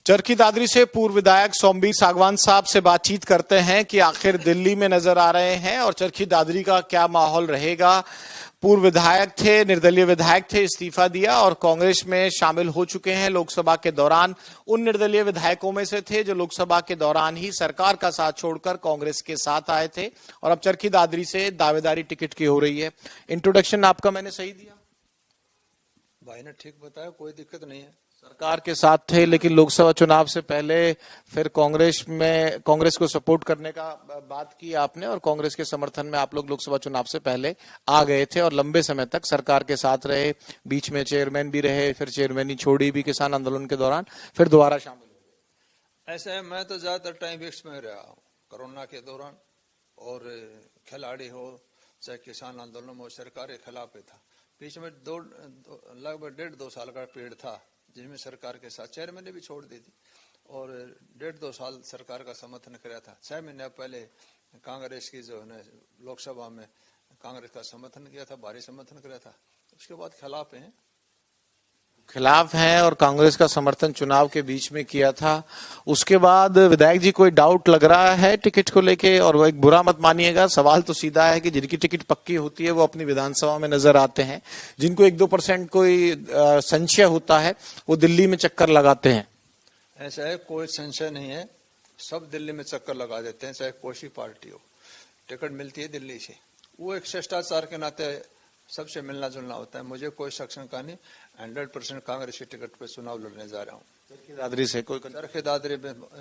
चरखी दादरी से पूर्व विधायक सोमवीर सागवान साहब से बातचीत करते हैं कि आखिर दिल्ली में नजर आ रहे हैं और चरखी दादरी का क्या माहौल रहेगा। पूर्व विधायक थे, निर्दलीय विधायक थे, इस्तीफा दिया और कांग्रेस में शामिल हो चुके हैं। लोकसभा के दौरान उन निर्दलीय विधायकों में से थे जो लोकसभा के दौरान ही सरकार का साथ छोड़कर कांग्रेस के साथ आए थे और अब चरखी दादरी से दावेदारी टिकट की हो रही है। इंट्रोडक्शन आपका मैंने सही दिया? भाई ने ठीक बताया, कोई दिक्कत नहीं है। सरकार के साथ थे लेकिन लोकसभा चुनाव से पहले फिर कांग्रेस को सपोर्ट करने का बात की आपने और कांग्रेस के समर्थन में आप लोग लोकसभा चुनाव से पहले आ गए थे और लंबे समय तक सरकार के साथ रहे। बीच में चेयरमैन भी रहे, फिर चेयरमैनी छोड़ी भी किसान आंदोलन के दौरान, फिर दोबारा शामिल हुए। ऐसा है, मैं तो ज्यादातर टाइम वेस्ट में रहा हूँ कोरोना के दौरान, और खिलाड़ी हो चाहे किसान आंदोलन हो, सरकार के खिलाफ था। बीच में लगभग 1.5-2 साल का पीरियड था जिसमें सरकार के साथ चेयरमैन ने भी छोड़ दी थी और 1.5-2 साल सरकार का समर्थन किया था। 6 महीने पहले कांग्रेस की जो है लोकसभा में कांग्रेस का समर्थन किया था, भारी समर्थन किया था। उसके बाद खिलाफ हैं और कांग्रेस का समर्थन चुनाव के बीच में किया था। उसके बाद विधायक जी कोई डाउट लग रहा है टिकट को लेके? और वो एक बुरा मत मानिएगा, सवाल तो सीधा है कि जिनकी टिकट पक्की होती है वो अपनी विधानसभा में नजर आते हैं, जिनको 1-2% कोई संशय होता है वो दिल्ली में चक्कर लगाते हैं। ऐसा है, कोई संशय नहीं है, सब दिल्ली में चक्कर लगा देते हैं, चाहे कोई सी पार्टी हो। टिकट मिलती है दिल्ली से, वो एक शिष्टाचार के नाते सबसे मिलना जुलना होता है। मुझे कोई शंका नहीं, 100% कांग्रेस की टिकट पे चुनाव लड़ने जा रहा हूँ। चरखी दादरी से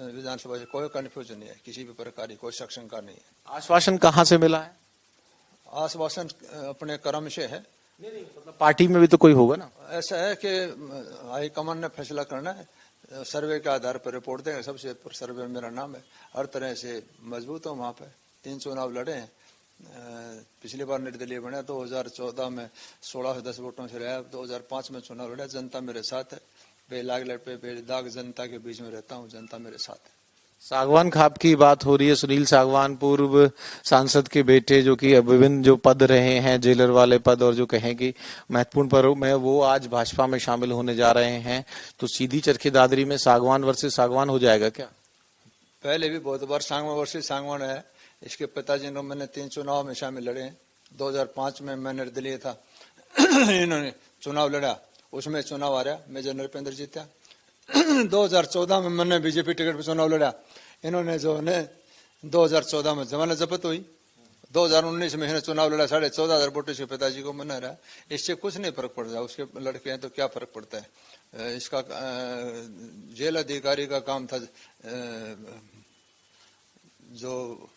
विधानसभा से कोई कंफ्यूजन नहीं है, किसी भी प्रकार की कोई शंका नहीं है। आश्वासन कहाँ से मिला है? आश्वासन अपने कर्म से है। नहीं, मतलब पार्टी में भी तो कोई होगा ना। ऐसा है कि हाईकमान ने फैसला करना है, सर्वे के आधार पर रिपोर्ट देंगे। सबसे सर्वे में मेरा नाम है, हर तरह से मजबूत हूँ। वहाँ पे 3 चुनाव लड़े हैं, पिछली बार निर्दलीय बना, 2014 में 1610 वोटों से रहा, 2005 में चुनाव लड़ा। जनता मेरे साथ है, बेलाग लड़ पे बेदाग जनता के बीच में रहता हूँ, जनता मेरे साथ है। सागवान खाप की बात हो रही है। सुनील सागवान पूर्व सांसद के बेटे जो कि विभिन्न जो पद रहे हैं, जेलर वाले पद और जो कहें कि महत्वपूर्ण पदों में, वो आज भाजपा में शामिल होने जा रहे हैं। तो सीधी चरखी दादरी में सागवान वर्सेस सागवान हो जाएगा क्या? पहले भी बहुत बार सागवान वर्सेस सागवान है। इसके पिताजी ने मैंने 3 चुनाव में शामिल लड़े हैं। 2005 में मैं निर्दलीय था, इन्होंने चुनाव लड़ा, उसमें चुनाव आ रहा, मेजर नृपेंद्र जीता। 2014 में मैंने बीजेपी टिकट पर चुनाव लड़ा, इन्होंने जो है 2014 में जमानत जब्त हुई। 2019 में इन्होंने चुनाव लड़ा, 14,500 वोटों से पिताजी को मना रहा। इससे कुछ नहीं फर्क पड़ता, उसके लड़के हैं तो क्या फर्क पड़ता है। इसका जेल अधिकारी का काम था, जो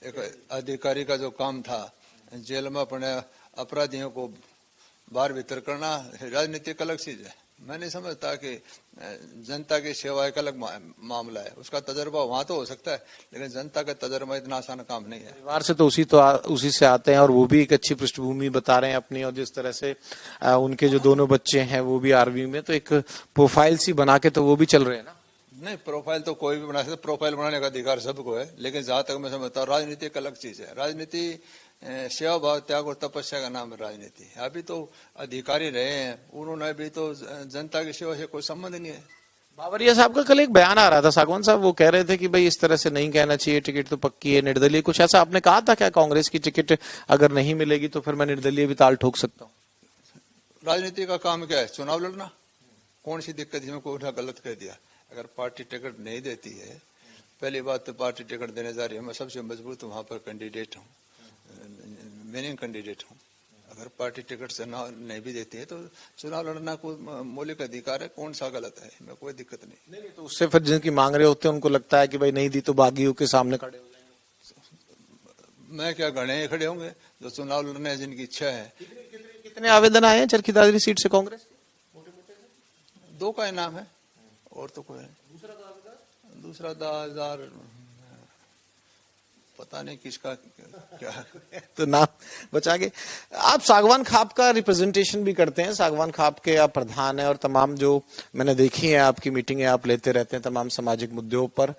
एक अधिकारी का जो काम था जेल में अपने अपराधियों को बाहर भीतर करना। राजनीतिक अलग चीज है। मैं नहीं समझता कि जनता की सेवा एक अलग मामला है। उसका तजर्बा वहां तो हो सकता है, लेकिन जनता का तजर्बा इतना आसान काम नहीं है। परिवार से तो उसी से आते हैं और वो भी एक अच्छी पृष्ठभूमि बता रहे हैं अपनी, और जिस तरह से उनके जो दोनों बच्चे हैं वो भी आर्मी में, तो एक प्रोफाइल सी बना के तो वो भी चल रहे हैं ना। नहीं, प्रोफाइल तो कोई भी बना सकता, प्रोफाइल बनाने का अधिकार सबको है, लेकिन जहां तक मैं समझता हूँ राजनीति एक अलग चीज है। राजनीति सेवा भाव त्याग और तपस्या का नाम है राजनीति। अभी तो अधिकारी रहे हैं, उन्होंने भी तो जनता की सेवा से कोई संबंध नहीं है। बाबरिया साहब का कल एक बयान आ रहा था, सागवान साहब वो कह रहे थे कि भाई इस तरह से नहीं कहना चाहिए, टिकट तो पक्की है निर्दलीय, कुछ ऐसा आपने कहा था क्या? कांग्रेस की टिकट अगर नहीं मिलेगी तो फिर मैं निर्दलीय भी ताल ठोक सकता हूँ। राजनीति का काम क्या है? चुनाव लड़ना। कौन सी दिक्कत है? कोई गलत कह दिया? अगर पार्टी टिकट नहीं देती है, पहली बात तो पार्टी टिकट देने जा रही है, मैं सबसे मजबूत वहां पर कैंडिडेट हूँ, विनिंग कैंडिडेट हूँ। अगर पार्टी टिकट से नहीं भी देती है तो चुनाव लड़ना कोई मौलिक अधिकार है, कौन सा गलत है? मैं कोई दिक्कत नहीं। तो उससे फिर जिनकी मांग रहे होते हैं उनको लगता है कि भाई नहीं दी तो बागियों के सामने खड़े हो जाएंगे। मैं क्या, गणे खड़े होंगे जो चुनाव लड़ने जिनकी इच्छा है। कितने आवेदन आए हैं चरखी दादरी सीट से कांग्रेस के? 2 का इनाम है और तो कोई नहीं। दूसरा 10,000 पता नहीं किसका क्या तो नाम बचा के। आप सागवान खाप का रिप्रेजेंटेशन भी करते हैं, सागवान खाप के आप प्रधान हैं और तमाम जो मैंने देखी है आपकी मीटिंगें आप लेते रहते हैं तमाम सामाजिक मुद्दों पर।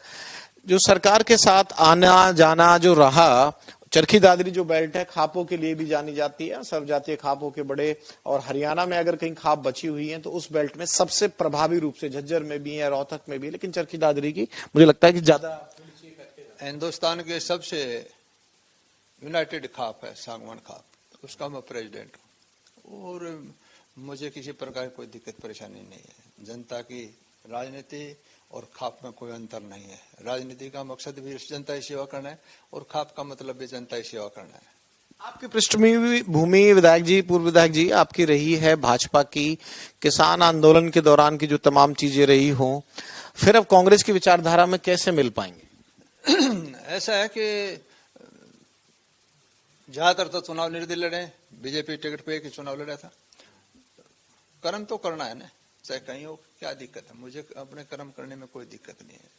जो सरकार के साथ आना जाना जो रहा, चरखी दादरी जो बेल्ट है खापों के लिए भी जानी जाती है, सर्वजातीय खापों के बड़े, और हरियाणा में अगर कहीं खाप बची हुई है तो उस बेल्ट में सबसे प्रभावी रूप से झज्जर में भी है, रोहतक में भी, लेकिन चरखी दादरी की मुझे लगता है कि ज्यादा हिंदुस्तान के सबसे यूनाइटेड खाप है सागवान खाप, उसका मैं प्रेसिडेंट हूँ और मुझे किसी प्रकार की कोई दिक्कत परेशानी नहीं है। जनता की राजनीति और खाप में कोई अंतर नहीं है। राजनीति का मकसद भी जनता की सेवा करना है और खाप का मतलब भी जनता की सेवा करना है। आपकी पृष्ठभूमि विधायक जी, पूर्व विधायक जी, आपकी रही है भाजपा की, किसान आंदोलन के दौरान की जो तमाम चीजें रही हो, फिर अब कांग्रेस की विचारधारा में कैसे मिल पाएंगे? ऐसा है कि ज्यादातर तो चुनाव निर्दलीय लड़े, बीजेपी टिकट पे एक चुनाव लड़ा था। कर्म तो करना है ना, चाहे कहीं हो, क्या दिक्कत है? मुझे अपने कर्म करने में कोई दिक्कत नहीं है।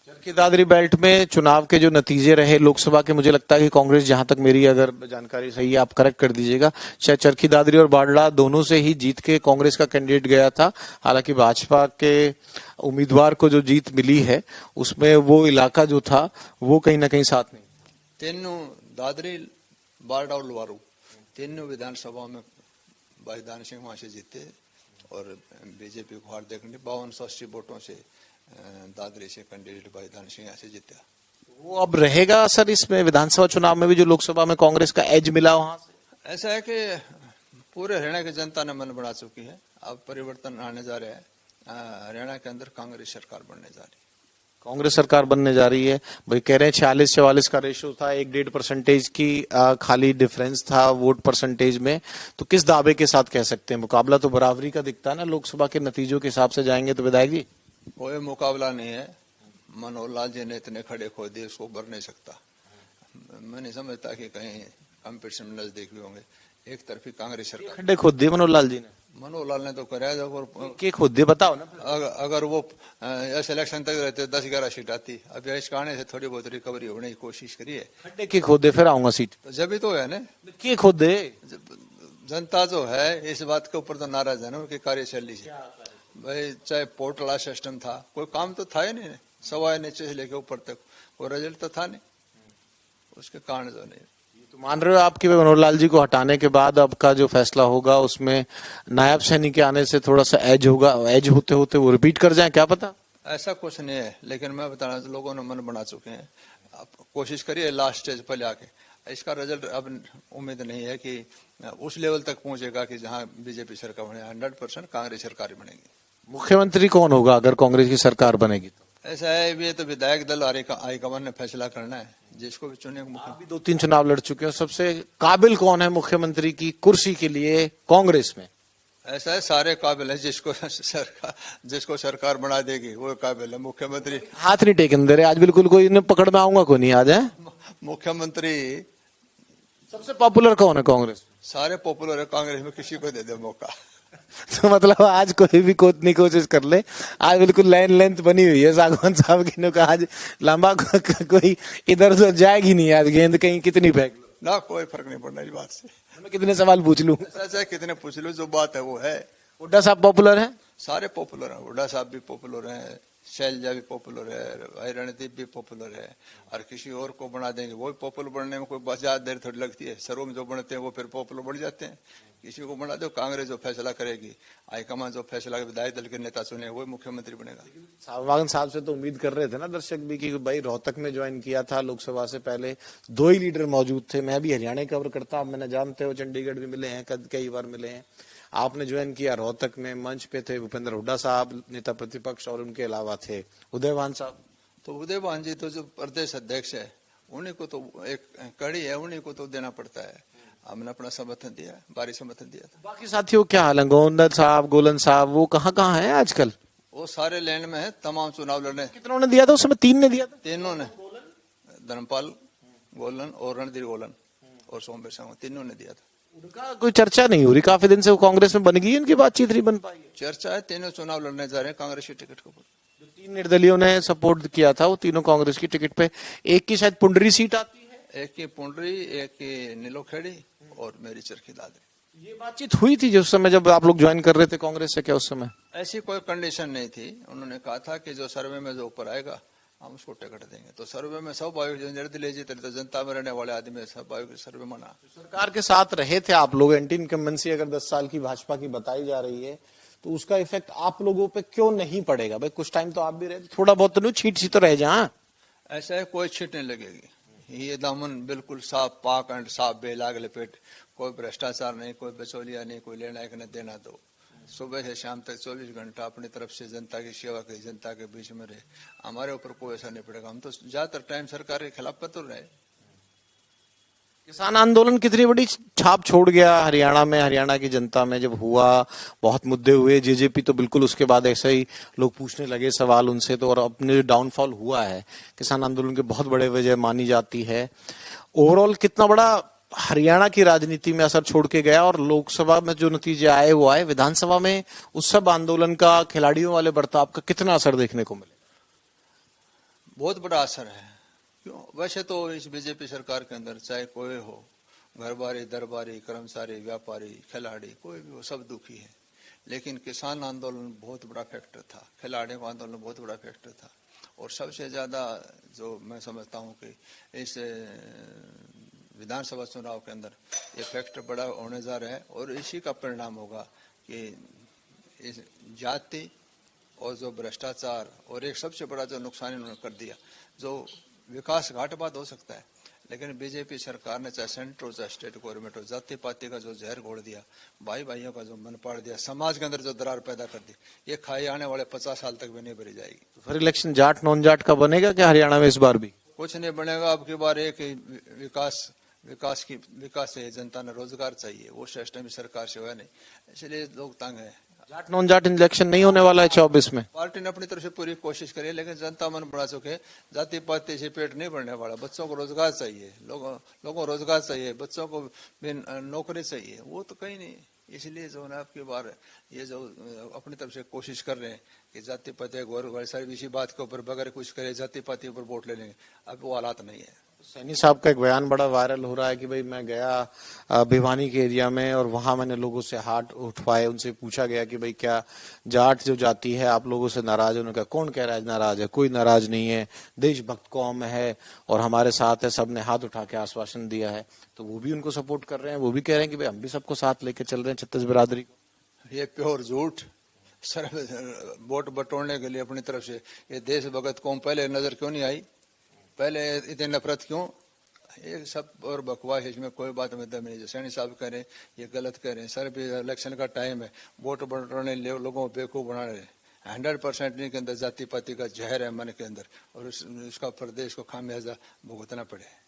चरखी दादरी बेल्ट में चुनाव के जो नतीजे रहे लोकसभा के, मुझे लगता है कि कांग्रेस, जहां तक मेरी अगर जानकारी सही है, आप करेक्ट कर दीजिएगा, शायद चरखी दादरी और बाडला दोनों से ही जीत के कांग्रेस का कैंडिडेट गया था। हालांकि भाजपा के उम्मीदवार को जो जीत मिली है उसमें वो इलाका जो था वो कहीं ना कहीं साथ नहीं। तीनों दादरी, बारडा और लुवारू, तीनों विधानसभा में भाई दान सिंह वहां से जीते और बीजेपी को हार देखने 5280 वोटों से दादरी से कैंडिडेट भाई दान सिंह यहाँ से जीता। वो अब रहेगा सर इसमें विधानसभा चुनाव में भी जो लोकसभा में कांग्रेस का एज मिला वहां से? ऐसा है कि पूरे हरियाणा की जनता ने मन बना चुकी है, अब परिवर्तन आने जा रहे हैं। हरियाणा के अंदर कांग्रेस सरकार बनने जा रही है। कांग्रेस सरकार बनने जा रही है भाई, कह रहे हैं 46-44 का रेशो था, 1-1.5% की खाली डिफरेंस था वोट परसेंटेज में। तो किस दावे के साथ कह सकते हैं? मुकाबला तो बराबरी का दिखता है ना, लोकसभा के नतीजों के हिसाब से जाएंगे तो विधायक जी। कोई मुकाबला नहीं है। मनोहर लाल जी ने इतने खड़े खो दिए, उसको भर नहीं सकता। मैं नहीं समझता कि कहीं कंपटीशन में नजदीक भी होंगे। एक तरफी कांग्रेस सरकार। खड्डे खोद दिए मनोहर लाल जी ने? मनोहर लाल ने तो कराया, के खोद दिए बताओ ना। अगर वो इलेक्शन तक रहते 10-11 सीट आती। अब इस कारण से थोड़ी बहुत रिकवरी होने की कोशिश करी है। खड्डे के खोदे फिर आऊंगा सीट, तो जब भी तो है ना, के खोदे? जनता जो है इस बात के ऊपर तो नाराज है ना उनकी कार्यशैली से। भाई चाहे पोर्टल सिस्टम था, कोई काम तो था ही नहीं, सवाए नीचे से लेके ऊपर तक कोई रिजल्ट तो था नहीं, उसके कारण जो नहीं। तो मान रहे हो आप कि मनोहर लाल जी को हटाने के बाद अब का जो फैसला होगा उसमें नायब सैनी के आने से थोड़ा सा एज होगा, एज होते होते वो रिपीट कर जाए, क्या पता? ऐसा कुछ नहीं है, लेकिन मैं बता रहा हूँ लोगों ने मन बना चुके हैं। आप कोशिश करिए लास्ट स्टेज पर जाके। इसका रिजल्ट अब उम्मीद नहीं है कि उस लेवल तक पहुंचेगा कि जहां बीजेपी सरकार बने। 100% कांग्रेस सरकार बनेगी। मुख्यमंत्री कौन होगा अगर कांग्रेस की सरकार बनेगी तो? ऐसा है, ये तो विधायक दल हाईकमान ने फैसला करना है, जिसको भी चुने। आप भी 2-3 चुनाव लड़ चुके हो, सबसे काबिल कौन है मुख्यमंत्री की कुर्सी के लिए कांग्रेस में? ऐसा है, सारे काबिल है। जिसको सरकार बना देगी वो काबिल है। मुख्यमंत्री हाथ नहीं टेकन दे रहे आज, बिल्कुल कोई इन्हें पकड़ में आऊंगा को नहीं आज है। मुख्यमंत्री सबसे पॉपुलर कौन है कांग्रेस? सारे पॉपुलर है, कांग्रेस में किसी को दे दे मौका। तो मतलब आज कोई भी कोतनी कोशिश कर ले, आज बिल्कुल लाइन लेंथ बनी हुई है सागवान साहब की। का आज लंबा कोई इधर उधर जाएगी नहीं आज, गेंद कहीं कितनी फेंक लो ना, कोई फर्क नहीं पड़ना इस बात से। मैं कितने सवाल पूछ लूं? ऐसा कितने पूछ लो, जो बात है वो है। हुड्डा साहब पॉपुलर है? सारे पॉपुलर हैं। हुड्डा साहब भी पॉपुलर हैं, शैलजा भी पॉपुलर है, भाई रणदीप भी पॉपुलर है। और किसी और को बना देंगे, वो पॉपुलर बनने में कोई बस ज्यादा देर थोड़ी लगती है। सरों में जो बनते हैं वो फिर पॉपुलर बढ़ जाते हैं। किसी को बना दो, कांग्रेस जो फैसला करेगी, हाईकमान जो फैसला, विधायक दल के नेता चुने, वो मुख्यमंत्री बनेगा। सागवान साहब से तो उम्मीद कर रहे थे ना दर्शक भी कि भाई रोहतक में ज्वाइन किया था लोकसभा से पहले, 2 ही लीडर मौजूद थे। मैं भी हरियाणा कवर करता हूं, मैंने जानते हो चंडीगढ़ भी मिले हैं, कई बार मिले हैं। आपने ज्वाइन किया रोहतक में, मंच पे थे भूपेंद्र हुड्डा साहब नेता प्रतिपक्ष, और उनके अलावा थे उदयवान साहब। तो उदयवान जी तो जो प्रदेश अध्यक्ष है, उन्हीं को तो एक कड़ी है, उन्हीं को तो देना पड़ता है। हमने अपना समर्थन दिया, भारी समर्थन दिया था। बाकी साथियों क्या हाल है? गोविंदर साहब, गोलन साहब, वो कहाँ है आजकल? वो सारे लैंड में है, तमाम चुनाव लड़ने। कितनों ने दिया था उसमें? 3 ने दिया था। तीनों ने, धर्मपाल गोलन और रणधीर गोलन और सोमवीर संघ, तीनों ने दिया था। उनका कोई चर्चा नहीं हो रही काफी दिन से, वो कांग्रेस में बन गई, इनकी बातचीत नहीं बन पाई। चर्चा है, तीनों चुनाव लड़ने जा रहे हैं कांग्रेस की टिकट के ऊपर। जो 3 निर्दलियों ने सपोर्ट किया था वो तीनों कांग्रेस की टिकट पे। एक की शायद पुंडरी सीट आती है, एक की पुंडरी, एक की नीलोखेड़ी और मेरी चरखी दादरी। ये बातचीत हुई थी जिस समय जब आप लोग ज्वाइन कर रहे थे कांग्रेस से? क्या उस समय ऐसी कोई कंडीशन नहीं थी। उन्होंने कहा था कि जो सर्वे में जो ऊपर आएगा हम उसको टिकट देंगे। तो सर्वे में स्वाभाविक जो निर्दलीय जीते तो जनता में रहने वाले आदमी स्वाभाविक सर्वे मना। सरकार के साथ रहे थे आप लोग, एंटी इनकम्बेंसी अगर 10 साल की भाजपा की बताई जा रही है तो उसका इफेक्ट आप लोगों पे क्यों नहीं पड़ेगा? भाई कुछ टाइम तो आप भी रहे, थोड़ा बहुत तो नहीं, छीट सी तो रह जा। ऐसा है, कोई छीट नहीं लगेगी। ये दामन बिल्कुल साफ पाक एंड साफ बेलाग लपेट, कोई भ्रष्टाचार नहीं, कोई बिचौलिया नहीं, कोई लेना एक न देना दो। सुबह से शाम तक 24 घंटा अपनी तरफ से जनता की सेवा की, जनता के बीच में रहे। हमारे ऊपर कोई असर नहीं पड़ेगा। हम तो ज्यादातर टाइम सरकार के खिलाफ पर तो रहे। किसान आंदोलन कितनी बड़ी छाप छोड़ गया हरियाणा में, हरियाणा की जनता में जब हुआ, बहुत मुद्दे हुए। जेजेपी तो बिल्कुल उसके बाद ऐसे ही लोग पूछने लगे सवाल उनसे, तो और अपने जो डाउनफॉल हुआ है किसान आंदोलन के बहुत बड़े वजह मानी जाती है। ओवरऑल कितना बड़ा हरियाणा की राजनीति में असर छोड़ के गया, और लोकसभा में जो नतीजे आए वो आए, विधानसभा में उस सब आंदोलन का, खिलाड़ियों वाले बर्ताव का कितना असर देखने को मिले? बहुत बड़ा असर है। क्यों? वैसे तो इस बीजेपी सरकार के अंदर चाहे कोई हो, घरबारी, दरबारी, कर्मचारी, व्यापारी, खिलाड़ी, कोई भी हो, सब दुखी है। लेकिन किसान आंदोलन बहुत बड़ा फैक्टर था, खिलाड़ियों का आंदोलन बहुत बड़ा फैक्टर था। और सबसे ज्यादा जो मैं समझता हूँ कि इस विधानसभा चुनाव के अंदर ये फैक्टर बड़ा होने जा रहा है। और इसी का परिणाम होगा कि इस जाति और जो भ्रष्टाचार और एक सबसे बड़ा जो नुकसान इन्होंने कर दिया, जो विकास घाटबाद हो सकता है, लेकिन बीजेपी सरकार ने चाहे सेंटर हो चाहे स्टेट गवर्नमेंट हो, जाति पाति का जो जहर घोल दिया, भाई भाइयों का जो मन पाड़ दिया, समाज के अंदर जो दरार पैदा कर दी, ये खाई आने वाले 50 साल तक भी नहीं भरी जाएगी। फिर इलेक्शन जाट नॉन जाट का बनेगा क्या हरियाणा में इस बार भी? कुछ नहीं बनेगा। अब की बार एक विकास से जनता ने रोजगार चाहिए, वो सिस्टम सरकार से हुआ नहीं, इसलिए लोग तंग है। जाट नॉन जाट इलेक्शन नहीं होने वाला है 24 में। पार्टी ने अपनी तरफ से पूरी कोशिश करी, लेकिन जनता मन बड़ा चुके। जाति पाति से पेट नहीं भरने वाला। बच्चों को रोजगार चाहिए, लोगों को रोजगार चाहिए, बच्चों को भी नौकरी चाहिए, वो तो कहीं नहीं। इसलिए जो है आपकी बार ये जो अपनी तरफ से कोशिश कर रहे हैं कि जाति पाति गौर सारी इसी बात के ऊपर बगैर कुछ करे जाति पाति ऊपर वोट ले लेंगे, अब वो हालात नहीं है। सैनी साहब का एक बयान बड़ा वायरल हो रहा है कि भाई मैं गया भिवानी के एरिया में और वहां मैंने लोगों से हाथ उठवाए, उनसे पूछा गया कि भाई क्या जाट जो जाति है आप लोगों से नाराज है? उन्होंने कहा कौन कह रहा है नाराज है, कोई नाराज नहीं है, देशभक्त कौम है और हमारे साथ है, सबने हाथ उठा के आश्वासन दिया है। तो वो भी उनको सपोर्ट कर रहे हैं, वो भी कह रहे हैं कि भाई हम भी सबको साथ लेके चल रहे हैं, छत्तीस बिरादरी को। ये प्योर झूठ, सर वोट बटोरने के लिए अपनी तरफ से ये देशभक्त कौम पहले नजर क्यों नहीं आई? पहले इतनी नफरत क्यों? ये सब और बकवास, इसमें कोई बात में दम नहीं। जो सैनी साहब कह रहे हैं ये गलत कह रहे हैं। सर भी इलेक्शन का टाइम है, वोट बटोरने लोगों को बेवकूफ बना रहे हैं। 100% इनके अंदर जाति पाति का जहर है मन के अंदर, और उसका प्रदेश को खामियाजा भुगतना पड़े।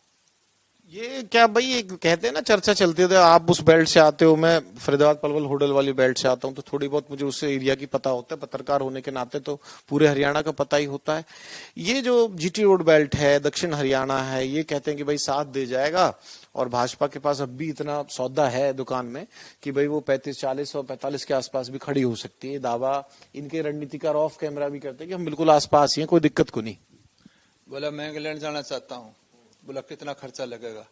ये क्या भाई, ये कहते हैं ना चर्चा चलती है, आप उस बेल्ट से आते हो, मैं फरीदाबाद पलवल होडल वाली बेल्ट से आता हूँ, तो थोड़ी बहुत मुझे उस एरिया की पता होता है। पत्रकार होने के नाते तो पूरे हरियाणा का पता ही होता है। ये जो जीटी रोड बेल्ट है, दक्षिण हरियाणा है, ये कहते हैं कि भाई साथ दे जाएगा, और भाजपा के पास अब भी इतना सौदा है दुकान में कि भाई वो 35, 40 और 45 के आसपास भी खड़ी हो सकती है। दावा इनके रणनीतिकार ऑफ कैमरा भी करते हैं कि हम बिल्कुल आसपास ही हैं, कोई दिक्कत को नहीं। बोला मैं इंग्लैंड जाना चाहता हूँ। बोला कितना खर्चा लगेगा?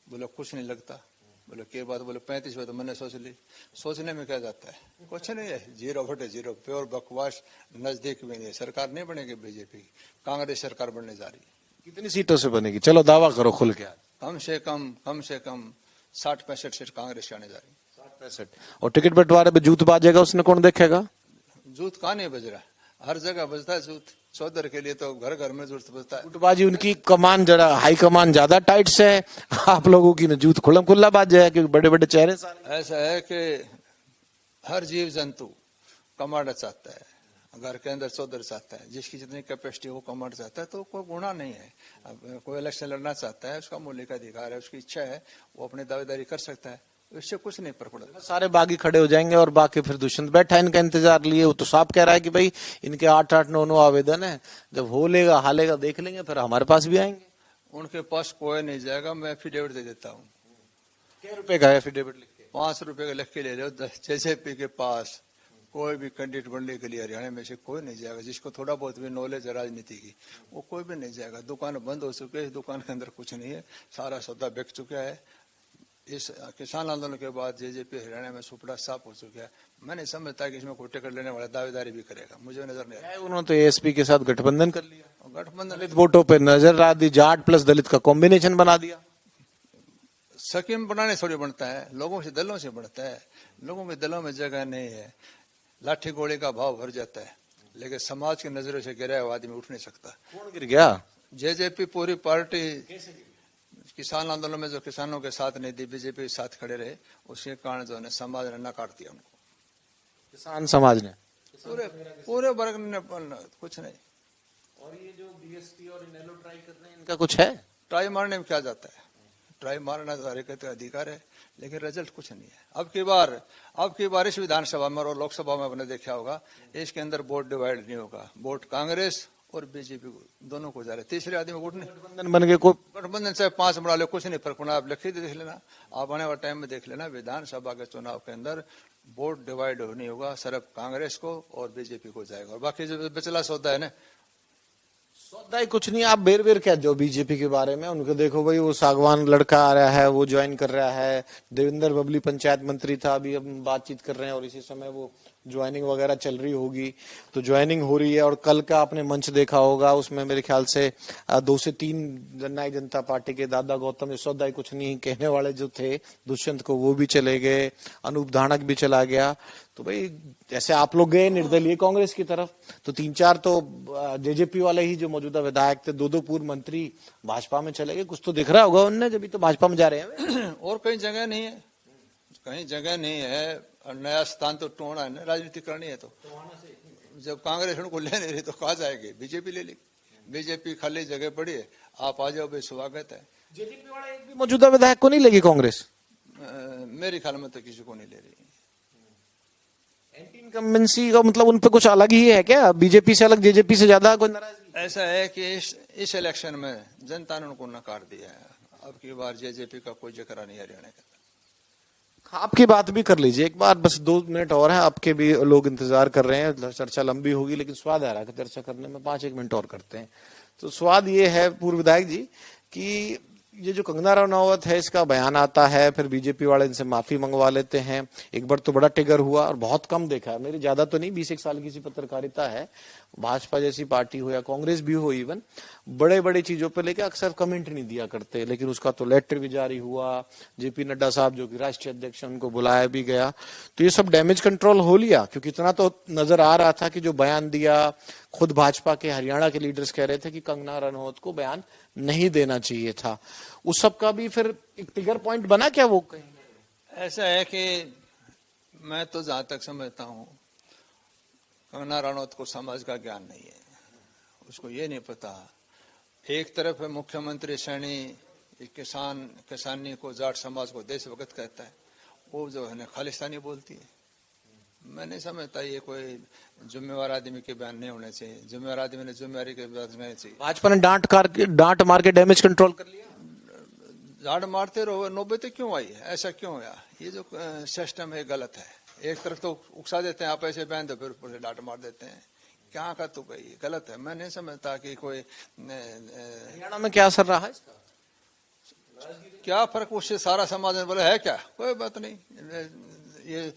बोला कुछ नहीं लगता। बोले के बात? बोले 35 में। तो मैंने सोच ली, सोचने में क्या जाता है, कुछ नहीं है, 0/0, प्योर बकवास, नजदीक भी नहीं है। सरकार नहीं बनेगी बीजेपी की, कांग्रेस सरकार बनने जा रही है। कितनी सीटों से बनेगी? चलो दावा करो खुल के। कम से कम 60-65 सीट कांग्रेस की आने जा रही है। 60-65। और टिकट बंटवारे पे जूत बाजेगा, उसने कौन देखेगा? जूत कहाँ नहीं बज रहा, हर जगह बजता है जूत। चौधर के लिए तो घर घर में जूत बजता है। जूतबाजी उनकी कमान जरा हाई कमान ज्यादा टाइट से है, आप लोगों की न जूत खुल्लम खुल्ला बाज जाए क्योंकि बड़े बड़े चेहरे सारे। ऐसा है कि हर जीव जंतु कमांड चाहता है, घर के अंदर चौधर चाहता है, जिसकी जितनी कैपेसिटी वो कमांड चाहता है। तो कोई गुना नहीं है। अब कोई इलेक्शन लड़ना चाहता है, उसका मौलिक अधिकार है, उसकी इच्छा है, वो अपनी दावेदारी कर सकता है, इससे कुछ नहीं फर्क पड़ता। सारे बागी खड़े हो जाएंगे और बाकी फिर दुष्यंत बैठा इनका इंतजार लिए। वो तो साफ कह रहा है कि भाई इनके 8-8, 9-9 आवेदन है, जब हो लेगा हालेगा देख लेंगे, फिर हमारे पास भी आएंगे। उनके पास कोई नहीं जाएगा, मैं एफिडेविट दे देता हूँ। क्या रुपए का एफिडेविट लिख के? 5 रुपए का लिख के ले लो। जेजेपी के पास कोई भी कैंडिडेट बनने के लिए हरियाणा में से कोई नहीं जाएगा। जिसको थोड़ा बहुत भी नॉलेज है राजनीति की, वो कोई भी नहीं जाएगा। दुकान बंद हो चुकी है, इस दुकान के अंदर कुछ नहीं है, सारा सौदा बिक चुका है। इस किसान आंदोलन के बाद जेजेपी हरियाणा में सुपड़ा साफ हो चुका है। मैं नहीं समझता कि इसमें कोई टिकट लेने वाला दावेदारी भी करेगा, मुझे नजर नहीं आ रहा। उन्होंने तो एएसपी के साथ गठबंधन कर लिया। गठबंधन दलित वोटों पे नजर ला दी, जाट प्लस दलित का कॉम्बिनेशन बना दिया। स्कीम बनाने थोड़ी बनता है, लोगों से दलों से बनता है। लोगों के दलों में जगह नहीं है, लाठी गोली का भाव भर जाता है, लेकिन समाज की नजरों से गिरा हुआ आदमी उठ नहीं सकता। कौन गिर गया? जेजेपी पूरी पार्टी किसान आंदोलन में जो किसानों के साथ नहीं थी, बीजेपी के साथ खड़े रहे, उसके कारण जो है समाज ने नकार दिया उनको। किसान समाज ने, पूरे पूरे वर्ग ने कुछ नहीं। और ये जो बीएसपी और इनेलो ट्राई कर रहे हैं, इनका कुछ है? ट्राई मारने में क्या जाता है, ट्राई मारना तो हर एक का अधिकार है, लेकिन रिजल्ट कुछ नहीं है। अब की बार इस विधानसभा में और लोकसभा में आपने देखा होगा, इसके अंदर वोट डिवाइड नहीं होगा, वोट कांग्रेस और बीजेपी दोनों को जा रहे, तीसरे आदमी वोट नहीं। गठबंधन बन गए, कोई गठबंधन चाहे 5 बना ले, कुछ नहीं फर्क पड़ा। आप लिखित देख लेना, आप आने वाले टाइम में देख लेना, विधानसभा के चुनाव के अंदर वोट डिवाइड नहीं होगा, सिर्फ कांग्रेस को और बीजेपी को जाएगा, और बाकी जो बचला सौदा है ना, सौदा ही कुछ नहीं। आप बेर बेर क्या जो बीजेपी के बारे में उनको देखो भाई, वो सागवान लड़का आ रहा है, वो ज्वाइन कर रहा है, देवेंद्र बबली पंचायत मंत्री था, अभी हम बातचीत कर रहे हैं और इसी समय वो ज्वाइनिंग वगैरह चल रही होगी, तो ज्वाइनिंग हो रही है। और कल का आपने मंच देखा होगा, उसमें मेरे ख्याल से 2 से 3 जननायक जनता पार्टी के दादा गौतम सौदा ही कुछ नहीं कहने वाले जो थे दुष्यंत को, वो भी चले गए, अनूप धानक भी चला गया। तो भाई जैसे आप लोग गए निर्दलीय कांग्रेस की तरफ, तो 3-4 तो जेजेपी वाले ही जो मौजूदा विधायक थे, 2 पूर्व मंत्री भाजपा में चले गए। कुछ तो दिख रहा होगा उनने, जब तो भाजपा में जा रहे हैं। और कहीं जगह नहीं है, कहीं जगह नहीं है, और नया स्थान तो टोना है ना, राजनीति करनी है तो जब कांग्रेस उनको ले नहीं रही तो कहा जाएगी, बीजेपी ले ली, बीजेपी खाली जगह पड़ी है, आप आ जाओ भाई, स्वागत है। जेजेपी वाला एक भी मौजूदा विधायक को नहीं लेगी कांग्रेस? मेरे ख्याल में तो किसी को नहीं ले रही। एंटी इनकम्बेंसी का मतलब उन पे कुछ अलग ही है क्या? बीजेपी से अलग, जेजेपी से ज्यादा कोई नाराजगी? ऐसा है कि इस इलेक्शन में जनता ने उनको नकार दिया है। अब की बार जेजेपी का कोई जिक्र नहीं हरियाणा का। आपकी बात भी कर लीजिए एक बार, बस 2 मिनट और है, आपके भी लोग इंतजार कर रहे हैं। चर्चा लंबी होगी लेकिन स्वाद आ रहा है चर्चा करने में, 5-1 मिनट और करते हैं। तो स्वाद ये है पूर्व विधायक जी कि ये जो कंगना रनौत है, इसका बयान आता है, फिर बीजेपी वाले इनसे माफी मंगवा लेते हैं। एक बार तो बड़ा टिगर हुआ और बहुत कम देखा है, मेरी ज्यादा तो नहीं, 20-1 साल की सी पत्रकारिता है, भाजपा जैसी पार्टी हो या कांग्रेस भी हो, इवन बड़े बड़े चीजों पे लेके अक्सर कमेंट नहीं दिया करते, लेकिन उसका तो लेटर भी जारी हुआ। जेपी नड्डा साहब जो कि राष्ट्रीय अध्यक्ष, उनको बुलाया भी गया। तो ये सब डैमेज कंट्रोल हो लिया, क्योंकि इतना तो नजर आ रहा था कि जो बयान दिया, खुद भाजपा के हरियाणा के लीडर्स कह रहे थे कि कंगना रनौत को बयान नहीं देना चाहिए था। उस सब का भी फिर एक ट्रिगर पॉइंट बना क्या वो कहीं? ऐसा है कि मैं तो जहां तक समझता हूं, कंगना रनौत को समाज का ज्ञान नहीं है, उसको ये नहीं पता। एक तरफ है मुख्यमंत्री श्रेणी किसानी को, जाट समाज को देशभक्त कहता है, वो जो है खालिस्तानी बोलती है। मैं नहीं समझता ये कोई जिम्मेवार आदमी के बयान नहीं होने चाहिए। जिम्मेवार आदमी ने जिम्मेवारी के बयान नहीं चाहिए। भाजपा ने डांट मार के डैमेज कंट्रोल कर लिया। झाड़ मारते रहो, नौबत क्यों आई, ऐसा क्यों हुआ? ये जो सिस्टम है गलत है। एक तरफ तो उकसा देते हैं, आप ऐसे बयान दो, फिर ऊपर से डांट मार देते हैं। क्या का तो भाई गलत है। मैं नहीं समझता कि कोई हरियाणा में क्या असर रहा है इसका, क्या फर्क उससे सारा समाज ने बोला है क्या, कोई बात नहीं। ये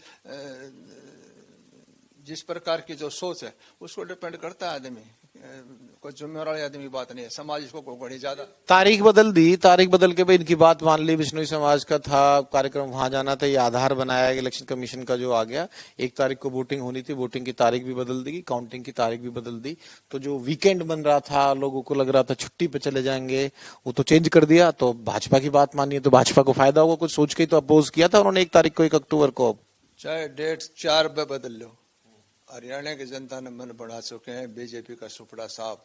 जिस प्रकार की जो सोच है उसको डिपेंड करता है आदमी, कोई जिम्मेवार वाली आदमी की बात नहीं है। समाज इसको बड़ी ज्यादा तारीख बदल दी, तारीख बदल के भाई इनकी बात मान ली। बिश्नोई समाज का था कार्यक्रम, वहां जाना था, ये आधार बनाया इलेक्शन कमीशन का जो आ गया। 1 तारीख को वोटिंग होनी थी, वोटिंग की तारीख भी बदल दी, काउंटिंग की तारीख भी बदल दी। तो जो वीकेंड बन रहा था, लोगों को लग रहा था छुट्टी पे चले जाएंगे, वो तो चेंज कर दिया। तो भाजपा की बात मानी है तो भाजपा को फायदा होगा, कुछ सोच के ही तो अपोज किया था उन्होंने 1 तारीख को, 1 अक्टूबर को। चाहे डेट 4 पे बदल लो, हरियाणा की जनता ने मन बढ़ा चुके हैं। बीजेपी का सुपड़ा साफ,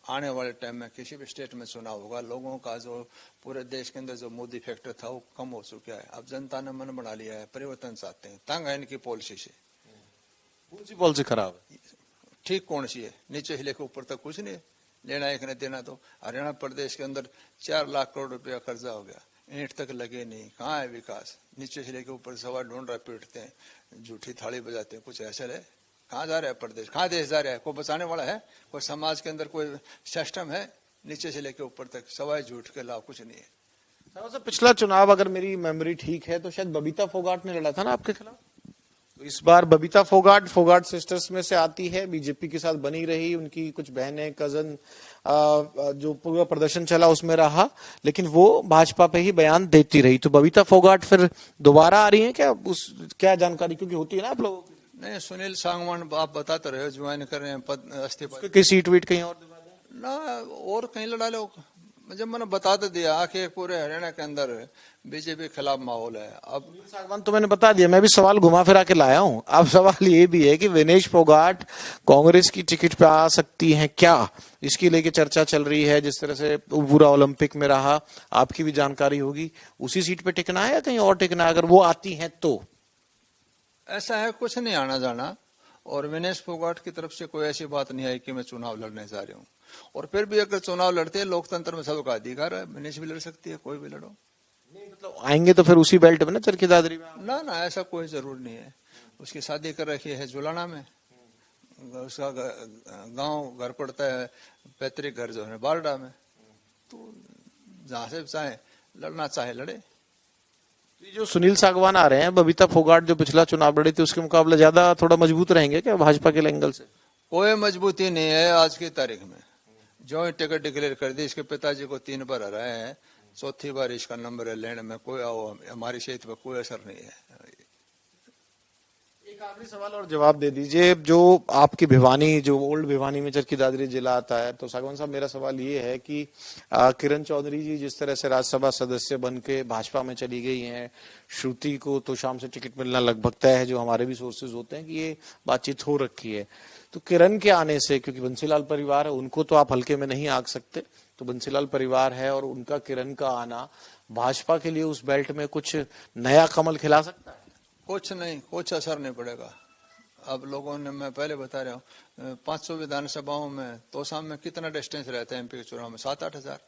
आने वाले टाइम में किसी भी स्टेट में चुनाव होगा, लोगों का जो पूरे देश के अंदर जो मोदी फैक्टर था वो कम हो चुका है। अब जनता ने मन बना लिया है, परिवर्तन चाहते हैं। तंग है इनकी पॉलिसी से। कौन सी पॉलिसी खराब है? ठीक कौन सी है? नीचे से लेकर ऊपर तक कुछ नहीं लेना एक ने देना। तो हरियाणा प्रदेश के अंदर 4 लाख करोड़ रुपया कर्जा हो गया, ईंट तक लगे नहीं, कहाँ है विकास? नीचे से लेकर ऊपर सवाल ढूंढ रहा, पीटते हैं, झूठी थाली बजाते हैं, कुछ ऐसा है। कहाँ जा रहा है प्रदेश, कहाँ देश जा रहा है? कोई बचाने वाला है? कोई समाज के अंदर कोई सिस्टम है? नीचे से लेकर ऊपर तक सवाई झूठ के अलावा कुछ नहीं है। पिछला चुनाव अगर मेरी मेमोरी ठीक है तो शायद बबीता फोगाट ने लड़ा था ना आपके खिलाफ? इस बार बबीता फोगाट सिस्टर्स में से आती है, बीजेपी के साथ बनी रही, उनकी कुछ बहनें कजन जो पूरा प्रदर्शन चला उसमें रहा, लेकिन वो भाजपा पे ही बयान देती रही। तो बबीता फोगाट फिर दोबारा आ रही है क्या? क्या जानकारी, क्योंकि होती है ना आप लोगों की। नहीं, सुनील सांगवान आप बताते रहे ज्वाइन कर रहे हैं इस्तीफा कहीं सीट वीट कहीं और दिवा दें? ना, और कहीं लड़ा लो। जब मैंने बता तो दिया कि पूरे हरियाणा के अंदर बीजेपी के खिलाफ माहौल है। अब सागवान तो मैंने बता दिया, मैं भी सवाल घुमा फिरा के लाया हूं। अब सवाल ये भी है कि विनेश फोगाट कांग्रेस की टिकट पे आ सकती हैं क्या, इसकी लेके चर्चा चल रही है। जिस तरह से पूरा ओलंपिक में रहा, आपकी भी जानकारी होगी, उसी सीट पे टिकना है या कहीं और टिकना है? अगर वो आती हैं तो ऐसा है, कुछ नहीं आना जाना। और विनेश फोगाट की तरफ से कोई ऐसी बात नहीं है कि मैं चुनाव लड़ने जा रही हूँ। और फिर भी अगर चुनाव लड़ते हैं, लोकतंत्र में सबका अधिकार है, विनेश भी लड़ सकती है, कोई भी लड़ो। नहीं, मतलब आएंगे तो फिर उसी बेल्ट में ना, चरखी दादरी में? ना ना, ऐसा कोई जरूर नहीं है। उसकी शादी कर रखी है जुलाना में, उसका गांव घर पड़ता है, पैतृक घर जो है बारडा में। तो जहां से चाहे लड़ना चाहे लड़े। जो सुनील सागवान आ रहे हैं, बबीता फोगाट जो पिछला चुनाव लड़ी थी उसके मुकाबले ज्यादा थोड़ा मजबूत रहेंगे क्या भाजपा के एंगल से? कोई मजबूती नहीं है आज की तारीख में। जो ही टिकट डिक्लेयर कर दी, इसके पिताजी को 3 बार हराए हैं, चौथी बार इसका नंबर है लेने में। कोई हमारी सेहत पर कोई असर नहीं है। एक आखिरी सवाल और जवाब दे दीजिए। जो आपकी भिवानी, जो ओल्ड भिवानी में चरखी दादरी जिला आता है, तो सागवान साहब मेरा सवाल ये है कि किरण चौधरी जी जिस तरह से राज्यसभा सदस्य बन के भाजपा में चली गई हैं, श्रुति को तो शाम से टिकट मिलना लगभग तय है, जो हमारे भी सोर्सेज होते हैं कि ये बातचीत हो रखी है। तो किरण के आने से, क्योंकि बंसीलाल परिवार है, उनको तो आप हल्के में नहीं आंक सकते, तो बंसीलाल परिवार है और उनका किरण का आना भाजपा के लिए उस बेल्ट में कुछ नया कमल खिला सकता है? कुछ नहीं, कुछ असर नहीं पड़ेगा। अब लोगों ने, मैं पहले बता रहा हूँ, 500 विधानसभाओं में तोसाम में कितना डिस्टेंस रहता है एमपी के चुनाव में? 7-8 हजार।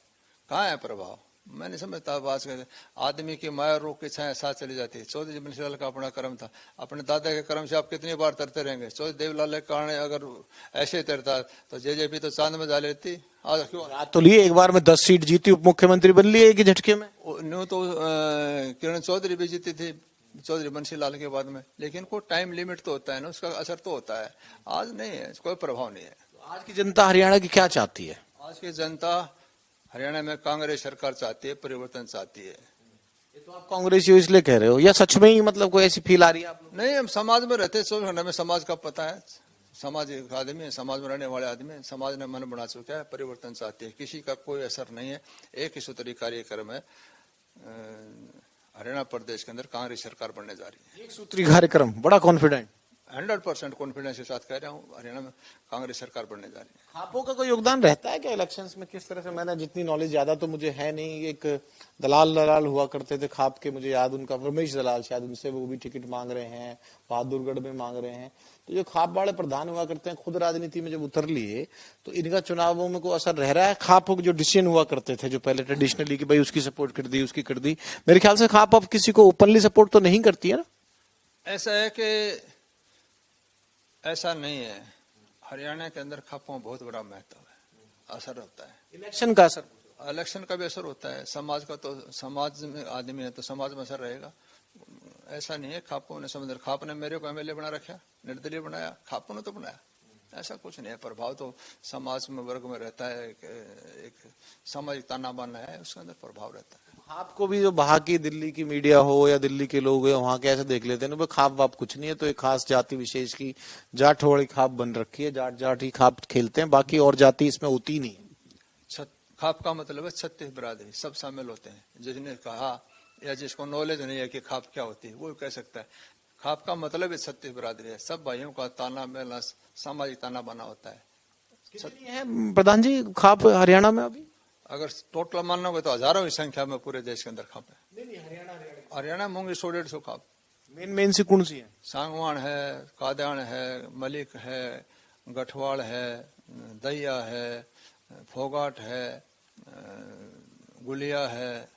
कहाँ है प्रभाव? मैं नहीं समझता। बात करते आदमी की माया रोग की छाया साथ चली जाती है। चौधरी बंसीलाल का अपना कर्म था, अपने दादा के कर्म से आप कितनी बार तरते रहेंगे? चौधरी देवलाल के कारण अगर ऐसे तरता तो जेजेपी तो चांद में जा लेती। आज क्यों? तो लिए एक बार में 10 सीट जीती, उप मुख्यमंत्री बन लिए एक ही झटके में। न्यू तो किरण चौधरी भी जीती थी चौधरी बंसीलाल के बाद में, लेकिन कोई टाइम लिमिट तो होता है ना, उसका असर तो होता है। आज नहीं है, कोई प्रभाव नहीं है। आज की जनता हरियाणा की क्या चाहती है? आज की जनता हरियाणा में कांग्रेस सरकार चाहती है, परिवर्तन चाहती है। ये तो आप कांग्रेसी हो इसलिए कह रहे हो, या सच में ही मतलब कोई ऐसी फील आ रही है आप लोग? नहीं, हम समाज में रहते, 24 घंटे में समाज का पता है। समाज एक आदमी है, समाज में रहने वाले आदमी है, समाज ने मन बना चुका है, परिवर्तन चाहती है। किसी का कोई असर नहीं है। एक ही सूत्री कार्यक्रम है, हरियाणा प्रदेश के अंदर कांग्रेस सरकार बनने जा रही है। एक सूत्री कार्यक्रम, बड़ा कॉन्फिडेंट? 100% कॉन्फिडेंस के साथ कह रहा हूँ, हरियाणा में कांग्रेस सरकार बनने जा रही है। खापों का कोई योगदान रहता है क्या इलेक्शंस में? किस तरह से, मैंने जितनी नॉलेज, ज्यादा तो मुझे है नहीं, एक दलाल हुआ करते थे खाप के, मुझे याद, उनका रमेश दलाल शायद, उनसे वो भी टिकट मांग रहे हैं, बहादुरगढ़ में मांग रहे हैं। तो जो खाप वाले प्रधान हुआ करते हैं, खुद राजनीति में जब उतर लिए, तो इनका चुनावों में कोई असर रह रहा है? खापों के जो डिसीजन हुआ करते थे, जो पहले ट्रेडिशनली कि भाई उसकी सपोर्ट कर दी, उसकी कर दी, मेरे ख्याल से खाप अब किसी को ओपनली सपोर्ट तो नहीं करती है ना? ऐसा है कि ऐसा नहीं है। हरियाणा के अंदर खापों में बहुत बड़ा महत्व है, असर होता है। इलेक्शन का असर? इलेक्शन का भी असर होता है। समाज का तो, समाज में आदमी है तो समाज में असर रहेगा। ऐसा नहीं है खापों ने समझ, खाप ने मेरे को एमएलए बना रखा, निर्दलीय बनाया, खापों ने तो बनाया। ऐसा कुछ नहीं है। प्रभाव तो समाज में, वर्ग में रहता है। एक सामाजिक ताना बाना है, उसके अंदर प्रभाव रहता है। आपको भी जो वहां की दिल्ली की मीडिया हो या दिल्ली के लोग हो, वहां कैसे देख लेते हैं ना, खाप वाप कुछ नहीं है, तो एक खास जाति विशेष की जाट वाली खाप बन रखी है, जाट ही खाप खेलते हैं, बाकी और जाति इसमें होती ही नहीं है। खाप का मतलब है 36 बिरादरी, सब शामिल होते हैं। जिसने कहा या जिसको नॉलेज नहीं है कि खाप क्या होती है, वो कह सकता है। खाप का मतलब है 36 बिरादरी है, सब भाइयों का ताना मेला, सामाजिक ताना बना होता है। कितनी है प्रधान जी खाप हरियाणा में अभी? अगर टोटल मानना हो तो हजारों की संख्या में पूरे देश के अंदर खाप है। हरियाणा में होंगे 100-150 खाप। मेन सी कौन सी है? सांगवान है, कादयान है, मलिक है, गठवाड़ है, दहिया है, फोगाट है, गुलिया है,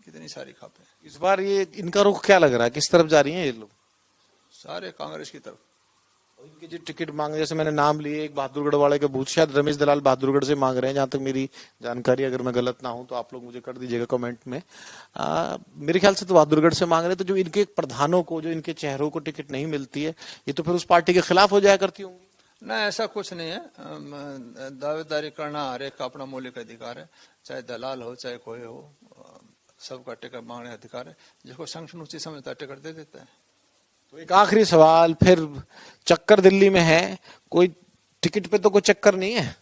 कितनी सारी खाप है। इस बार ये इनका रुख क्या लग रहा है, किस तरफ जा रही हैं ये लोग? सारे कांग्रेस की तरफ। इनके जो टिकट मांगे, जैसे मैंने नाम लिए, एक बहादुरगढ़ वाले के बूथ, शायद रमेश दलाल बहादुरगढ़ से मांग रहे हैं, जहां तक मेरी जानकारी, अगर मैं गलत ना हूं तो आप लोग मुझे कर दीजिएगा कमेंट में। मेरे ख्याल से तो बहादुरगढ़ से मांग रहे हैं। तो जो इनके प्रधानों को, जो इनके चेहरों को टिकट नहीं मिलती है, ये तो फिर उस पार्टी के खिलाफ हो जाया करती होंगी। ना, ऐसा कुछ नहीं है। दावेदारी करना हर एक का अपना मौलिक अधिकार है, चाहे दलाल हो चाहे कोई हो, सबका टिकट मांगने का अधिकार है। जिसको संगठन उचित समझता है टिकट दे देता है। तो एक आखिरी सवाल, फिर चक्कर दिल्ली में है, कोई टिकट पे तो कोई चक्कर नहीं है?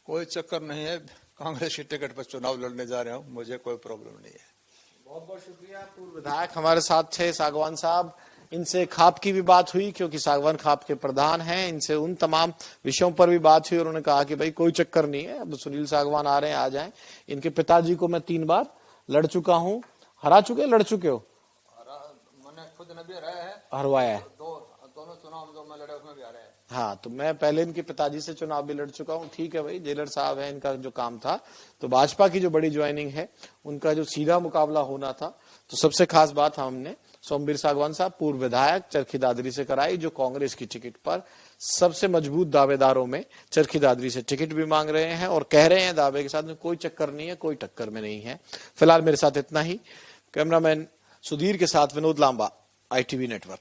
कोई चक्कर नहीं है। कांग्रेस की टिकट पर चुनाव लड़ने जा रहा हूँ, मुझे कोई प्रॉब्लम नहीं है। बहुत बहुत शुक्रिया। पूर्व विधायक हमारे साथ थे सागवान साहब। इनसे खाप की भी बात हुई, क्योंकि सागवान खाप के प्रधान हैं। इनसे उन तमाम विषयों पर भी बात हुई और उन्होंने कहा कि भाई कोई चक्कर नहीं है, अब सुनील सागवान आ रहे हैं, आ जाएं। इनके पिताजी को मैं 3 बार लड़ चुका हूं। हरा चुके, लड़ चुके हो? मैंने खुद नबी रहा है, हरवाया है। दोनों चुनाव जो मैं लड़ा उसमें भी आ रहा है। हाँ, तो मैं पहले इनके पिताजी से चुनाव भी लड़ चुका हूँ। ठीक है भाई, जेलर साहब है, इनका जो काम था। तो भाजपा की जो बड़ी ज्वाइनिंग है, उनका जो सीधा मुकाबला होना था, तो सबसे खास बात हमने सोमवीर सागवान साहब, पूर्व विधायक, चरखी दादरी से कराई, जो कांग्रेस की टिकट पर सबसे मजबूत दावेदारों में चरखी दादरी से टिकट भी मांग रहे हैं और कह रहे हैं दावे के साथ में कोई चक्कर नहीं है, कोई टक्कर में नहीं है। फिलहाल मेरे साथ इतना ही। कैमरामैन सुधीर के साथ विनोद लांबा, ITV नेटवर्क।